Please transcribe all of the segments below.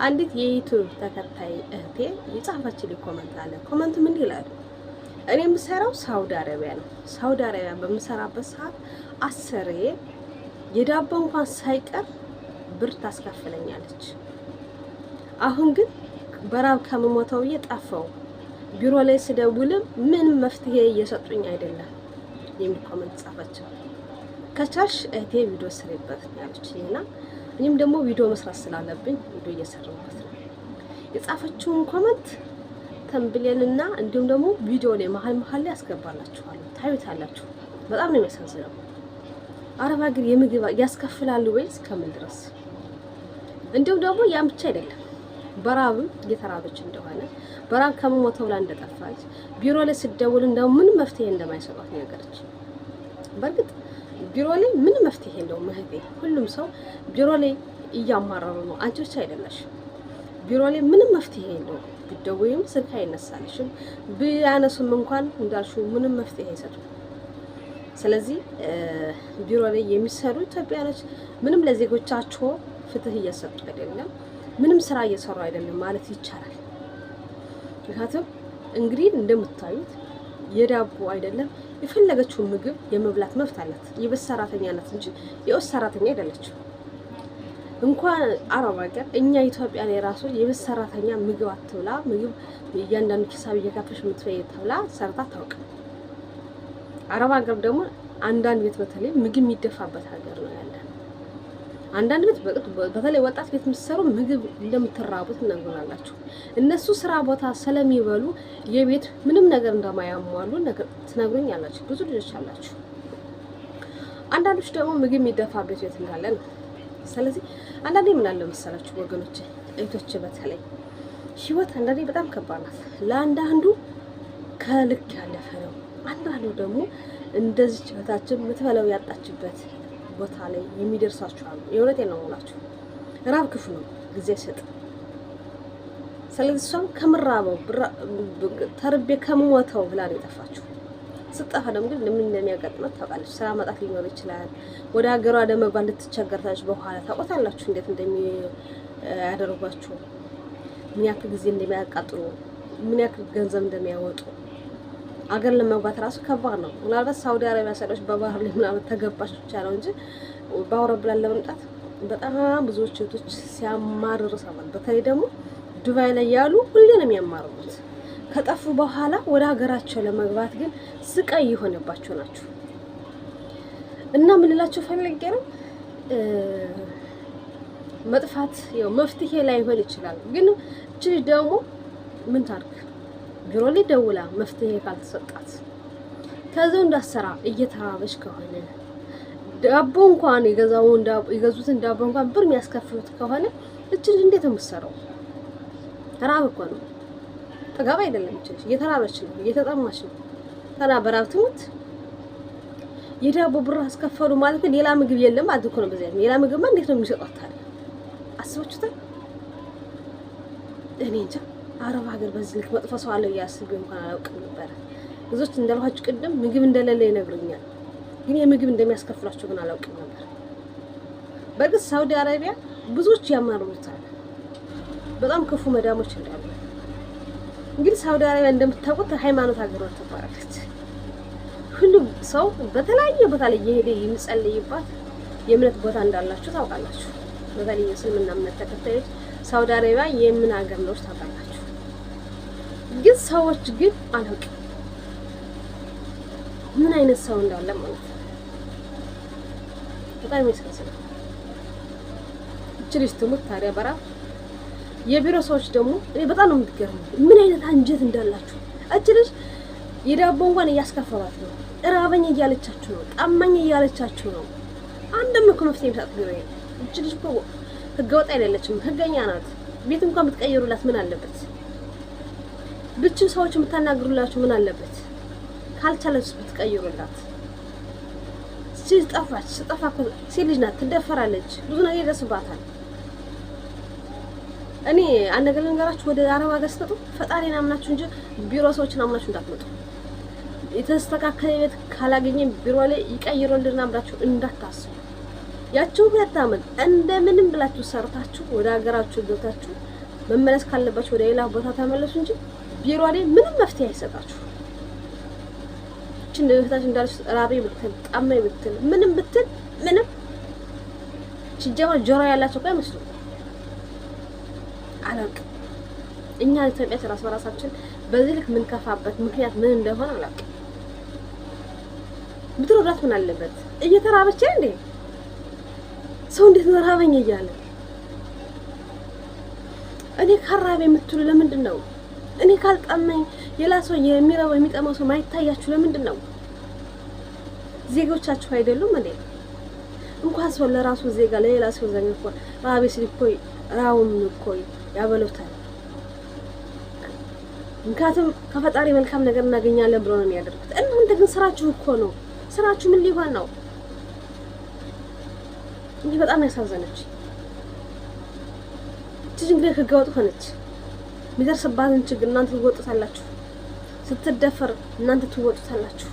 አንዲት የዩቲዩብ ተከታይ እህቴ የጻፈችልኝ ኮመንት አለ። ኮመንቱ ምን ይላል? እኔ የምሰራው ሳውዲ አረቢያ ነው። ሳውዲ አረቢያ በምሰራበት ሰዓት አሰሬ የዳቦ እንኳን ሳይቀር ብር ታስከፍለኛለች። አሁን ግን በራብ ከምሞተው እየጣፈው ቢሮ ላይ ስደውልም ምንም መፍትሄ እየሰጡኝ አይደለም የሚል ኮመንት ጻፈችው። ከቻልሽ እህቴ ቪዲዮ ስሪበት ያለችኝና እኔም ደግሞ ቪዲዮ መስራት ስላለብኝ ቪዲዮ እየሰራሁበት ነው። የጻፈችውን ኮመንት ተንብሌንና እንዲሁም ደግሞ ቪዲዮ ላይ መሀል ላይ አስገባላችኋለሁ፣ ታዩታላችሁ። በጣም ነው የሚያሳዝነው። አረብ ሀገር የምግብ ያስከፍላሉ ወይስ ከምን ድረስ? እንዲሁም ደግሞ ያን ብቻ አይደለም፣ በራብም እየተራበች እንደሆነ በራብ ከመሞተው ላይ እንደጠፋች ቢሮ ላይ ስደውል እንደው ምን መፍትሄ እንደማይሰጧት ነው ያገረች። በእርግጥ ቢሮ ላይ ምን መፍትሄ እንደው እህቴ፣ ሁሉም ሰው ቢሮ ላይ እያማረሩ ነው። አንቺ ብቻ አይደለሽ። ቢሮ ላይ ምንም መፍትሄ እንደው ቢደውይም ስልክ አይነሳልሽም፣ ቢያነሱም እንኳን እንዳልሽው ምንም መፍትሄ አይሰጡም። ስለዚህ ቢሮ ላይ የሚሰሩ ኢትዮጵያኖች ምንም ለዜጎቻቸው ፍትህ እየሰጡ አይደለም፣ ምንም ስራ እየሰሩ አይደለም ማለት ይቻላል። ምክንያቱም እንግዲህ እንደምታዩት የዳቦ አይደለም የፈለገችውን ምግብ የመብላት መብት አላት። የቤት ሰራተኛ ናት እንጂ የውስጥ ሰራተኛ አይደለችም። እንኳን አረብ ሀገር እኛ ኢትዮጵያ ላይ ራሱ የቤት ሰራተኛ ምግብ አትብላ፣ ምግብ እያንዳንዱ ሂሳብ እየከፈሽ የምትበይ ተብላ ሰርታ አታውቅም። አረብ ሀገር ደግሞ አንዳንድ ቤት በተለይ ምግብ የሚደፋበት ሀገር ነው ያለ። አንዳንድ ቤት በተለይ ወጣት ቤት የምትሰሩ ምግብ እንደምትራቡት እናገራላችሁ። እነሱ ስራ ቦታ ስለሚበሉ የቤት ምንም ነገር እንደማያሟሉ ነገር ትነግሩኝ ያላችሁ ብዙ ልጆች አላችሁ። አንዳንዶች ደግሞ ምግብ የሚደፋበት ቤት እንዳለ ነው። ስለዚህ አንዳንዴ ምን አለ መሰላችሁ ወገኖች፣ እህቶች፣ በተለይ ህይወት አንዳንዴ በጣም ከባድ ናት። ለአንዳንዱ ከልክ ያለፈ ነው። አንዳንዱ ደግሞ እንደዚህ ህይወታችን የምትበላው ያጣችበት ቦታ ላይ የሚደርሳችሁ አሉ። የእውነቴን ነው የምላችሁ። ራብ ክፉ ነው፣ ጊዜ ስጥ። ስለዚህ እሷም ከምራበው ተርቤ ከምሞተው ብላ ነው የጠፋችሁ። ስጠፋ ደግሞ ግን ለምን እንደሚያጋጥማት ታውቃለች። ስራ ማጣት ሊኖር ይችላል። ወደ ሀገሯ ለመግባት ልትቸገርታች በኋላ ታውቃላችሁ እንዴት እንደሚያደርጓችሁ፣ ምን ያክል ጊዜ እንደሚያቃጥሩ፣ ምን ያክል ገንዘብ እንደሚያወጡ። አገር ለመግባት ራሱ ከባድ ነው። ምናልባት ሳውዲ አረቢያ ሰዎች በባህር ላይ ምናምን ተገባች ብቻ ነው እንጂ በአውሮፕላን ለመምጣት በጣም ብዙዎች እህቶች ሲያማርሩ ሰማል። በተለይ ደግሞ ዱባይ ላይ ያሉ ሁሌ ነው የሚያማርሩት። ከጠፉ በኋላ ወደ ሀገራቸው ለመግባት ግን ስቃይ የሆነባቸው ናቸው። እና ምን ልላችሁ ፈልጌ ነው፣ መጥፋት ያው መፍትሄ ላይሆን ይችላል። ግን እቺ ደግሞ ምን ታርክ? ቢሮ ላይ ደውላ መፍትሄ ካልተሰጣት ከዛው እንዳሰራ እየተራበሽ ከሆነ ዳቦ እንኳን የገዙትን ዳቦ እንኳን ብር የሚያስከፍሉት ከሆነ እቺ እንዴት ነው የምትሰራው? ራብ እኮ ነው፣ ጥጋብ አይደለም። እቺ እየተራበች ነው፣ እየተጠማች ነው። ታዲያ በራብ ትሙት። የዳቦ ብር አስከፈሉ ማለት ሌላ ምግብ የለም ማለት እኮ ነው። በዚያ ሌላ ምግብማ እንዴት ነው የሚሰጧት ታዲያ? አስባችሁታል? እኔ እንጃ አረብ ሀገር በዚህ ልክ መጥፎ ሰው አለ ያስብ እንኳን አላውቅም ነበር። ብዙዎች እንዳልኋችሁ ቅድም ምግብ እንደሌለ ይነግሩኛል፣ ግን የምግብ እንደሚያስከፍሏቸው ግን አላውቅም ነበር። በእርግጥ ሳውዲ አረቢያ ብዙዎች ያማሩታል፣ በጣም ክፉ መዳሞች እንዳሉ። እንግዲህ ሳውዲ አረቢያ እንደምታውቁት ሃይማኖት ሀገር ትባላለች። ሁሉም ሰው በተለያየ ቦታ ላይ እየሄደ የሚጸልይባት የእምነት ቦታ እንዳላችሁ ታውቃላችሁ። በተለይ የእስልምና እምነት ተከታዮች ሳውዲ አረቢያ የምን ሀገር ነው ታውቃላችሁ። ግን ሰዎች ግን አላውቅም ምን አይነት ሰው እንዳለ ማለት ነው። በጣም ያሳዝናል። እችልሽ ትሙት ታዲያ በራብ የቢሮ ሰዎች ደግሞ እኔ በጣም ነው የምትገርመው ምን አይነት አንጀት እንዳላችሁ። እችልሽ የዳቦ እንኳን እያስከፈሏት ነው፣ እራበኝ እያለቻችሁ ነው፣ ጣማኝ እያለቻችሁ ነው። አንድም እኮ መፍትሄ የሚሰጥ ግሬ እችልሽ እኮ ህገወጥ አይደለችም፣ ህገኛ ናት። ቤት እንኳን ብትቀይሩላት ምን አለበት? ብቻ ሰዎች የምታናግሩላችሁ ምን አለበት? ካልቻለች ብትቀይሩላት። ሲጠፋች ሴት ልጅ ናት፣ ትደፈራለች፣ ብዙ ነገር ይደርስባታል። እኔ አንድ ነገር ልንገራችሁ፣ ወደ አረብ ሀገር ስትመጡ ፈጣሪን አምናችሁ እንጂ ቢሮ ሰዎችን አምናችሁ እንዳትመጡ። የተስተካከለ ቤት ካላገኘ ቢሮ ላይ ይቀይሩልን አምናችሁ እንዳታስቡ። ያችሁ ሁለት አመት እንደምንም ብላችሁ ሰርታችሁ ወደ ሀገራችሁ ገብታችሁ መመለስ ካለባችሁ ወደ ሌላ ቦታ ተመለሱ እንጂ ቢሮ ላይ ምንም መፍትሄ አይሰጣችሁ። እቺን እህታችን እንዳለች ራቤ ብትል ጣመኝ ብትል ምንም ብትል ምንም ሲጀመር ጆሮ ያላቸው እኮ አይመስሉም። አላውቅም። እኛ ኢትዮጵያ ራስ በራሳችን በዚህ ልክ ምን ከፋበት ምክንያት ምን እንደሆነ አላውቅም። ብትረዳት ምን አለበት? እየተራበች እንዴ ሰው እንዴት ነው ራበኝ እያለ? እኔ ካራበ የምትሉ ለምንድን ነው? እኔ ካልጠመኝ ሌላ ሰው የሚራበው የሚጠማው ሰው ማይታያችሁ ለምንድን ነው? ዜጎቻችሁ አይደሉም እንዴ? እንኳን ሰው ለራሱ ዜጋ ለሌላ ሰው ዘኛ እኮ ራቤ ሲል እኮ ራውም እኮ ያበሉታል። ምክንያቱም ከፈጣሪ መልካም ነገር እናገኛለን ብሎ ነው የሚያደርጉት። እናንተ ግን ስራችሁ እኮ ነው። ስራችሁ ምን ሊሆን ነው? እኔ በጣም ያሳዘነች እንግዲህ ከጋውጥ ሆነች። የሚደርስባትን ችግር እናንተ ትወጡታላችሁ። ስትደፈር እናንተ ትወጡታላችሁ።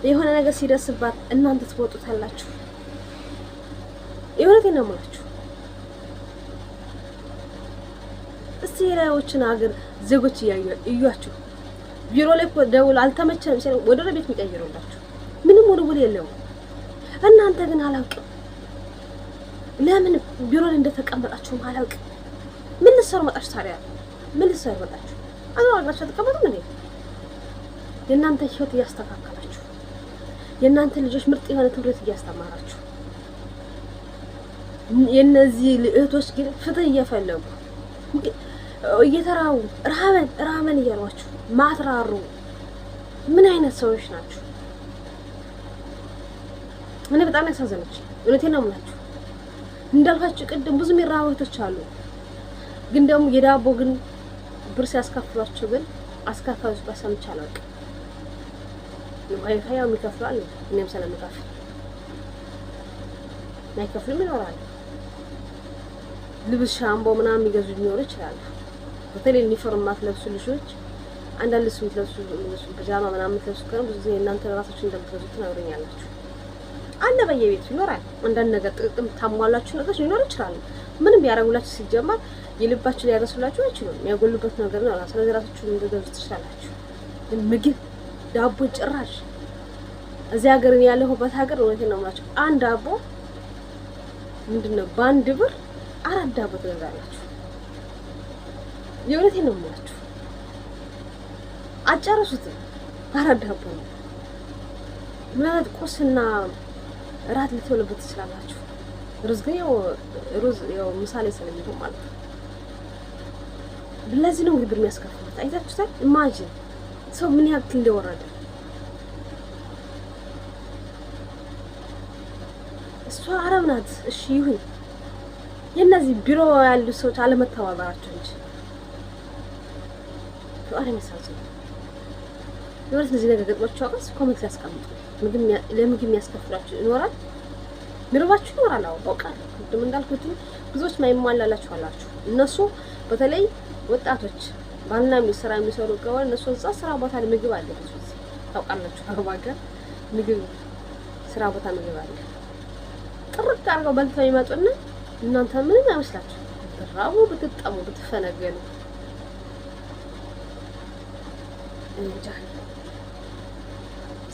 የሆነ ነገር ሲደርስባት እናንተ ትወጡታላችሁ። የእውነቴን ነው የምላችሁ። እስቲ የሌሎችን ሀገር ዜጎች እያዩአችሁ ቢሮ ላይ እኮ ደውል አልተመቸንም ሲል ወደ ቤት የሚቀይሩላችሁ ምንም ውልውል የለውም። እናንተ ግን አላውቅም ለምን ቢሮ ላይ እንደተቀመጣችሁም አላውቅም። ምን ልትሰሩ መጣችሁ ታዲያ? ምን ልትሰሩ መጣችሁ? አገራችሁ ተቀመጡ ምን? የእናንተ ህይወት እያስተካከላችሁ የእናንተ ልጆች ምርጥ የሆነ ትምህርት እያስተማራችሁ የነዚህ እህቶች ግን ፍትህ እየፈለጉ እየተራው ራመን እያሏችሁ ማትራሩ ምን አይነት ሰዎች ናችሁ? እኔ በጣም ያሳዘነች እውነቴን ነው የምላችሁ። እንዳልኳችሁ ቅድም ብዙ የሚራቡ እህቶች አሉ። ግን ደግሞ የዳቦ ግን ብር ሲያስከፍሏቸው ግን አስከፋዮች በሰምቼ አላውቅም። ዋይፋይ የሚከፍላል እኔም ስለምከፍል ማይከፍልም ይኖራል። ልብስ ሻምቦ ምናምን የሚገዙ ሊኖር ይችላል። በተለይ ዩኒፎርም ማትለብሱ ልጆች አንዳንድ ልብስ የምትለብሱ ፒጃማ ምናምን የምትለብሱ ከሆነ ብዙ ጊዜ እናንተ ራሳችሁ እንደምትገዙት ትነግሩኛላችሁ። አለ በየቤቱ ይኖራል። አንዳንድ ነገር ጥቅም ታሟላችሁ ነገሮች ሊኖር ይችላል። ምንም ቢያረጉላችሁ ሲጀመር የልባችሁ ሊያረሱላችሁ አይችሉም። የሚያጎሉበት ነገር ነው። ስለዚህ ራሳችሁ እንደገዙ ትችላላችሁ። ግን ምግብ ዳቦ ጭራሽ እዚህ ሀገር ያለሁበት ሀገር እውነቴን ነው የምላችሁ አንድ ዳቦ ምንድነው በአንድ ብር 4 ዳቦ ትገዛላችሁ። የእውነቴን ነው የምላችሁ አጨረሱትም 4 ዳቦ ነው። ምናልባት ቁርስና እራት ልትበሉበት ትችላላችሁ። ሩዝ ግን ያው ምሳሌ ስለሚሆን ማለት ነው። ለዚህ ነው እንግዲህ ብር የሚያስከፍሉት። አይታችሁታል። ኢማጂን ሰው ምን ያክል እንደወረደ። እሷ አረብ ናት። እሺ ይሁን። የነዚህ ቢሮ ያሉ ሰዎች አለመተባበራቸው እንጂ አረ መሳሰል የወርስ ለዚህ ነገር ገጥሟቸው አቀስ ኮሜንት ያስቀምጡ። ለምግብ የሚያስከፍላችሁ ይኖራል፣ ምርባችሁ ይኖራል። አውቃለሁ። ቅድም እንዳልኩት ብዙዎች ማይሟላላችሁ አላችሁ። እነሱ በተለይ ወጣቶች ባልና ሚስት ስራ የሚሰሩ ከሆነ እነሱ እዛ ስራ ቦታ ላይ ምግብ አለ። ታውቃላችሁ አረብ ሀገር ምግብ ስራ ቦታ ምግብ አለ። ጥርቅ አድርገው በልተው ይመጡና እናንተ ምንም አይመስላችሁ። ብትራቡ ብትጠሙ ብትፈነገሉ እንጃ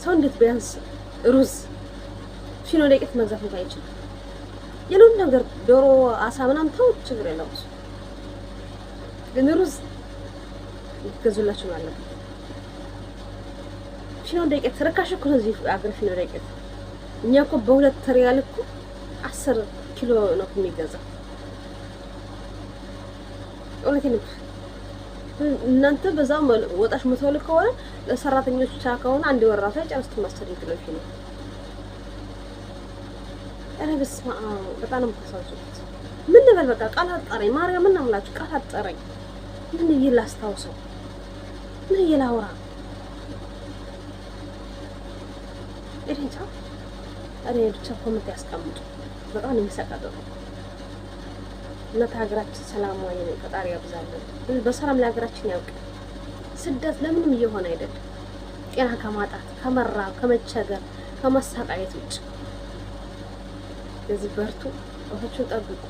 ሰው እንዴት ቢያንስ ሩዝ ፊኖ ደቂት መግዛት እንኳን አይችልም። የሉን ነገር ዶሮ አሳ ምናምን ተው ችግር የለውም። ግን ሩዝ ይገዙላችሁ ማለት ነው። ፊኖ ደቂት ርካሽ እኮ ነው እዚህ አገር ፊኖ ደቂት። እኛ እኮ በ2 ሪያል እኮ 10 ኪሎ ነው የሚገዛው። እውነቴን ነው። እናንተ በዛው ወጣሽ መተውል ከሆነ ለሰራተኞች ብቻ ከሆነ አንድ ወራታ ጨርሰት ማስተር ኪሎ ፊኖ እኔ በስማ በጣም ነው የምታሳዝኑት። ምን ልበል በቃ ቃል አጣረኝ። ማርያም ምን አምላችሁ ቃል አጣረኝ። ምን ይላስታውሰው ምን ይላውራ እሬንቻ አሬ ብቻ ኮሜንት ያስቀምጡ። በጣም ነው የሚሰቃቀው። እናት ሀገራችን ሰላም ወይ ፈጣሪ ያብዛልን። በሰላም ለሀገራችን ያውቅ። ስደት ለምንም እየሆነ አይደለም። ጤና ከማጣት ከመራብ ከመቸገር ከመሳቃየት ውጭ ለዚህ በርቱ። ወጣችሁ ጠብቁ።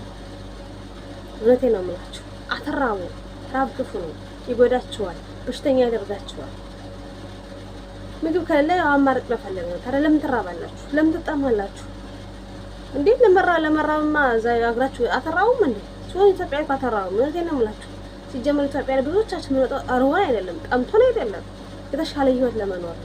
እውነቴን ነው የምላችሁ። አትራቡ። ራብ ክፉ ነው፣ ይጎዳችኋል፣ በሽተኛ ያደርጋችኋል። ምግብ ከሌለ አማራጭ መፈለግ ነው። ታዲያ ለምን ትራባላችሁ? ለምን ትጠማላችሁ? እንዴ ለመራብማ እዛ አግራችሁ አተራውም እንዴ? ሲሆን ኢትዮጵያ እኮ አተራውም። እውነቴን ነው የምላችሁ። ሲጀመር ኢትዮጵያ ብዙዎቻችን የምንወጣው አርወን አይደለም፣ ጠምቶን አይደለም፣ የተሻለ ህይወት ለመኖር።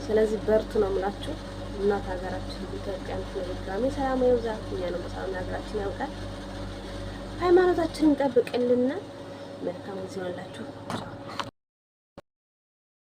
ስለዚህ በርቱ ነው የምላችሁ። እናት ሀገራችን ኢትዮጵያን ድጋሜ ሰላም ይብዛ። እኛንም በሰላም ሀገራችን ያውቃል። ሃይማኖታችንን ጠብቅልና መልካም ጊዜ ይሆንላችሁ።